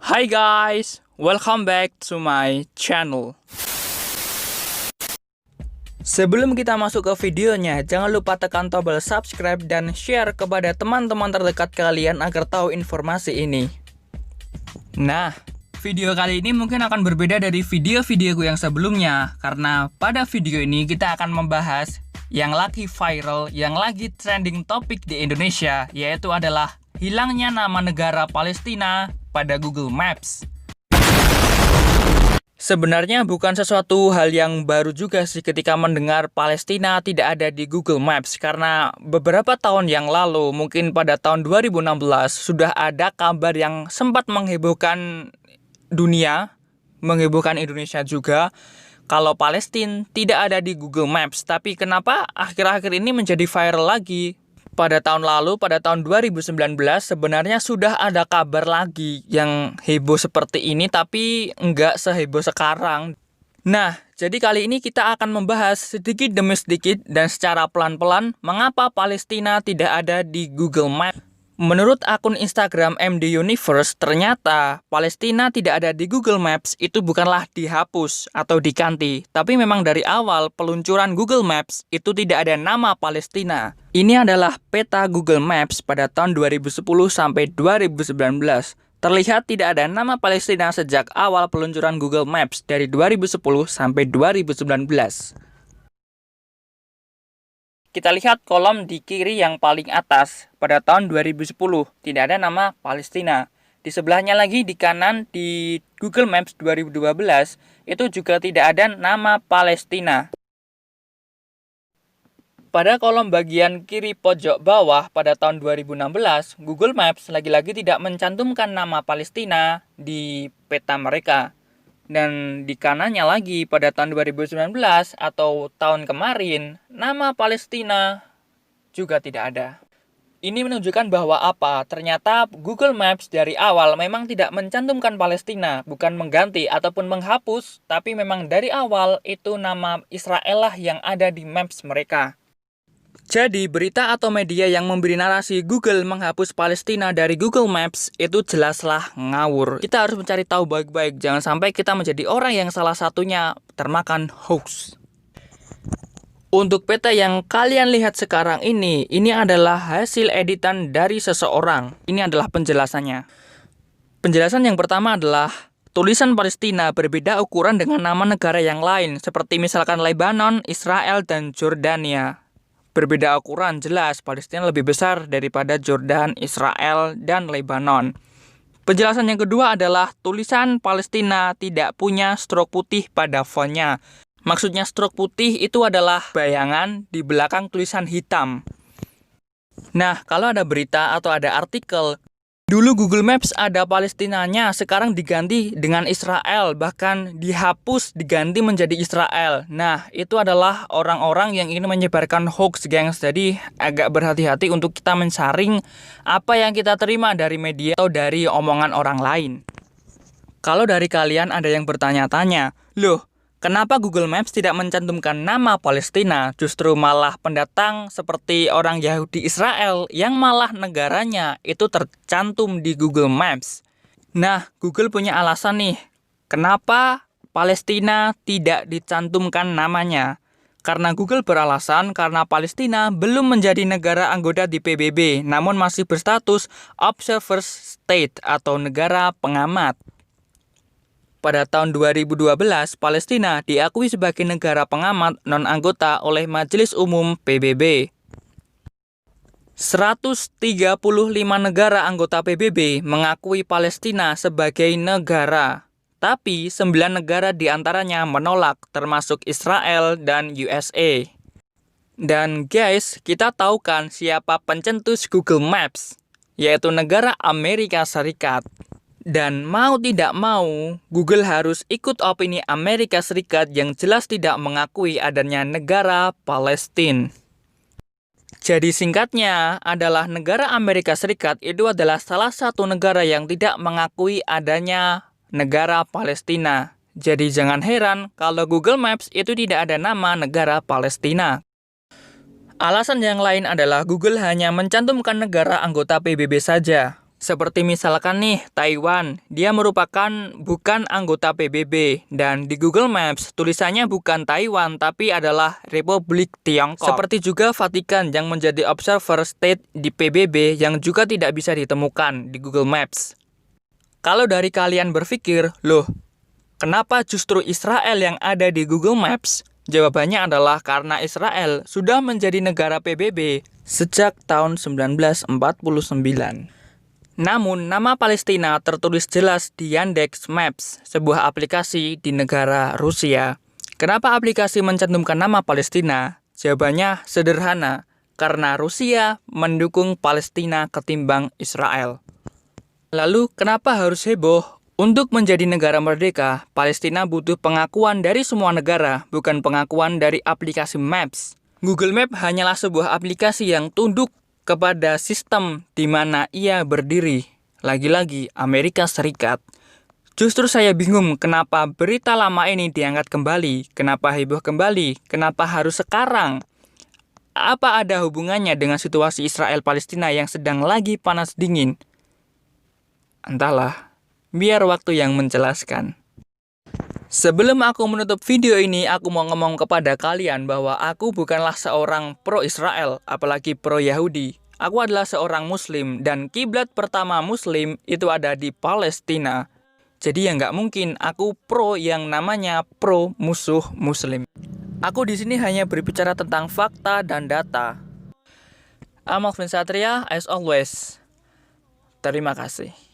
Hi guys, welcome back to my channel. Sebelum kita masuk ke videonya, jangan lupa tekan tombol subscribe dan share kepada teman-teman terdekat kalian agar tahu informasi ini. Nah, video kali ini mungkin akan berbeda dari video-videoku yang sebelumnya, karena pada video ini kita akan membahas yang lagi viral, yang lagi trending topik di Indonesia, yaitu adalah hilangnya nama negara Palestina pada Google Maps. Sebenarnya bukan sesuatu hal yang baru juga sih ketika mendengar Palestina tidak ada di Google Maps, karena beberapa tahun yang lalu, mungkin pada tahun 2016, sudah ada kabar yang sempat menghebohkan dunia, menghebohkan Indonesia juga, kalau Palestina tidak ada di Google Maps. Tapi kenapa akhir-akhir ini menjadi viral lagi? Pada tahun lalu, pada tahun 2019, sebenarnya sudah ada kabar lagi yang heboh seperti ini, tapi nggak seheboh sekarang. Nah, jadi kali ini kita akan membahas sedikit demi sedikit dan secara pelan-pelan mengapa Palestina tidak ada di Google Maps. Menurut akun Instagram MD Universe, ternyata Palestina tidak ada di Google Maps itu bukanlah dihapus atau diganti, tapi memang dari awal peluncuran Google Maps itu tidak ada nama Palestina. Ini adalah peta Google Maps pada tahun 2010 sampai 2019. Terlihat tidak ada nama Palestina sejak awal peluncuran Google Maps dari 2010 sampai 2019. Kita lihat kolom di kiri yang paling atas. Pada tahun 2010, tidak ada nama Palestina. Di sebelahnya lagi di kanan di Google Maps 2012, itu juga tidak ada nama Palestina. Pada kolom bagian kiri pojok bawah pada tahun 2016, Google Maps lagi-lagi tidak mencantumkan nama Palestina di peta mereka. Dan di kanannya lagi pada tahun 2019 atau tahun kemarin, nama Palestina juga tidak ada. Ini menunjukkan bahwa apa? Ternyata Google Maps dari awal memang tidak mencantumkan Palestina, bukan mengganti ataupun menghapus, tapi memang dari awal itu nama Israel lah yang ada di maps mereka. Jadi, berita atau media yang memberi narasi Google menghapus Palestina dari Google Maps itu jelaslah ngawur. Kita harus mencari tahu baik-baik, jangan sampai kita menjadi orang yang salah satunya termakan hoax. Untuk peta yang kalian lihat sekarang ini adalah hasil editan dari seseorang. Ini adalah penjelasannya. Penjelasan yang pertama adalah tulisan Palestina berbeda ukuran dengan nama negara yang lain, seperti misalkan Lebanon, Israel, dan Jordania. Berbeda ukuran, jelas Palestina lebih besar daripada Jordan, Israel, dan Lebanon. Penjelasan yang kedua adalah tulisan Palestina tidak punya strok putih pada fontnya. Maksudnya strok putih itu adalah bayangan di belakang tulisan hitam. Nah, kalau ada berita atau ada artikel, dulu Google Maps ada Palestinanya, sekarang diganti dengan Israel, bahkan dihapus diganti menjadi Israel. Nah, itu adalah orang-orang yang ingin menyebarkan hoax, gengs. Jadi, agak berhati-hati untuk kita mensaring apa yang kita terima dari media atau dari omongan orang lain. Kalau dari kalian ada yang bertanya-tanya, loh, kenapa Google Maps tidak mencantumkan nama Palestina, justru malah pendatang seperti orang Yahudi Israel yang malah negaranya itu tercantum di Google Maps? Nah, Google punya alasan nih, kenapa Palestina tidak dicantumkan namanya. Karena Google beralasan karena Palestina belum menjadi negara anggota di PBB, namun masih berstatus observer state atau negara pengamat. Pada tahun 2012, Palestina diakui sebagai negara pengamat non-anggota oleh Majelis Umum PBB. 135 negara anggota PBB mengakui Palestina sebagai negara. Tapi 9 negara diantaranya menolak, termasuk Israel dan USA. Dan guys, kita tahu kan siapa pencetus Google Maps? Yaitu negara Amerika Serikat. Dan mau tidak mau, Google harus ikut opini Amerika Serikat yang jelas tidak mengakui adanya negara Palestina. Jadi singkatnya adalah negara Amerika Serikat itu adalah salah satu negara yang tidak mengakui adanya negara Palestina. Jadi jangan heran kalau Google Maps itu tidak ada nama negara Palestina. Alasan yang lain adalah Google hanya mencantumkan negara anggota PBB saja. Seperti misalkan nih, Taiwan, dia merupakan bukan anggota PBB, dan di Google Maps tulisannya bukan Taiwan, tapi adalah Republik Tiongkok. Seperti juga Vatikan yang menjadi observer state di PBB yang juga tidak bisa ditemukan di Google Maps. Kalau dari kalian berpikir, loh, kenapa justru Israel yang ada di Google Maps? Jawabannya adalah karena Israel sudah menjadi negara PBB sejak tahun 1949. Namun, nama Palestina tertulis jelas di Yandex Maps, sebuah aplikasi di negara Rusia. Kenapa aplikasi mencantumkan nama Palestina? Jawabannya sederhana, karena Rusia mendukung Palestina ketimbang Israel. Lalu, kenapa harus heboh? Untuk menjadi negara merdeka, Palestina butuh pengakuan dari semua negara, bukan pengakuan dari aplikasi Maps. Google Maps hanyalah sebuah aplikasi yang tunduk kepada sistem di mana ia berdiri. Lagi-lagi Amerika Serikat. Justru saya bingung kenapa berita lama ini diangkat kembali, kenapa heboh kembali, kenapa harus sekarang? Apa ada hubungannya dengan situasi Israel-Palestina yang sedang lagi panas dingin? Entahlah, biar waktu yang menjelaskan. Sebelum aku menutup video ini, aku mau ngomong kepada kalian bahwa aku bukanlah seorang pro-Israel, apalagi pro-Yahudi. Aku adalah seorang Muslim, dan kiblat pertama Muslim itu ada di Palestina. Jadi ya nggak mungkin aku pro yang namanya pro musuh Muslim. Aku di sini hanya berbicara tentang fakta dan data. I'm Alvin Satria, as always. Terima kasih.